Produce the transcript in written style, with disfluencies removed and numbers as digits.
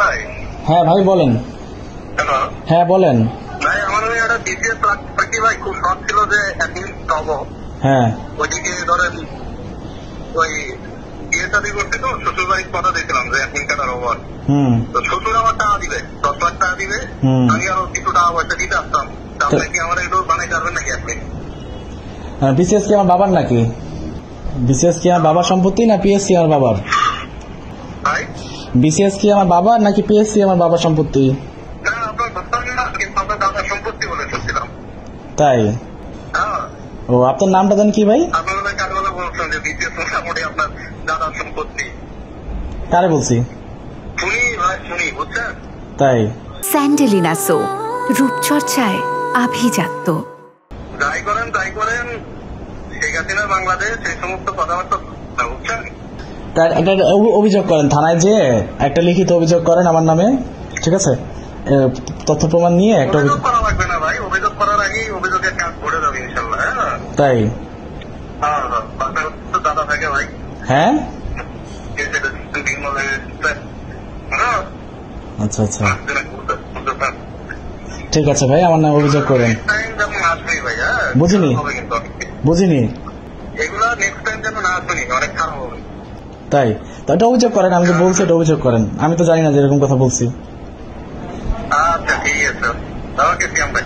ভাই। হ্যাঁ ভাই বলেন। হ্যালো। হ্যাঁ বলেন। ভাই আমার ওই একটা বিসিএস পার্টি ভাই খুব শখ ছিল যে একদিন পাবো। হ্যাঁ ওইদিকে ধরেন ওই বিয়ে শাদী করতে তো শ্বশুর বাড়ির কথা দিয়েছিলাম যে একদিন কাটার ওভার। তো শ্বশুর আমার টাকা দিবে, 10 লাখ টাকা দিবে, আমি আরো কিছু টাকা পয়সা দিতে আসতাম। আপনি কি আমার একটু বানাই পারবেন নাকি আপনি? বিসিএস কি আমার বাবার নাকি? বিসিএস কি আমার বাবার সম্পত্তি না পিএসসি আমার বাবার? ভাই বিসিএস কি আমার বাবার নাকি পিএসসি আমার বাবার সম্পত্তি? না আপনার বাবার না, কিন্তু আপনার দাদার সম্পত্তি বলে শুনছিলাম। তাই? হ্যাঁ। ও আপনার নামটা দেন কি ভাই? আপনারা কারবেলা বলছেন যে বিসিএস মোটামুটি আপনার দাদার সম্পত্তি। কারে বলছি? শুনি ভাই শুনি, বুঝছেন? তাই? স্যান্ডেলিনা সো, রূপচর্চায় আভিজাত্য। যাই করেন শেখ হাসিনা বাংলাদেশ এই সমস্ত কথাবার্তা বুঝছেন। একটা অভিযোগ করেন থানায়, যে একটা লিখিত অভিযোগ করেন আমার নামে, ঠিক আছে? তথ্য প্রমাণ নিয়ে একটা অভিযোগ করা লাগবে না ভাই, অভিযোগ করার আগেই অভিযোগের কাজ ভরে যাবে ইনশাল্লাহ। হ্যাঁ তাই? হ্যাঁ বাপের তো দাদা থাকে ভাই। হ্যাঁ হ্যাঁ আচ্ছা আচ্ছা ঠিক আছে ভাই, আমার নামে অভিযোগ করেন। যেমন আসবেই ভাই। হ্যাঁ বুঝিনি বুঝিনি এগুলা নেক্সট টাইম যেন না শুনি, অনেক খারাপ হবে। তাই? তো এটা অভিযোগ করেন, আমি যে বলছি এটা অভিযোগ করেন। আমি তো জানি না যে এরকম কথা বলছি। আচ্ছা ঠিক আছে, ওকে সিয়াম ভাই।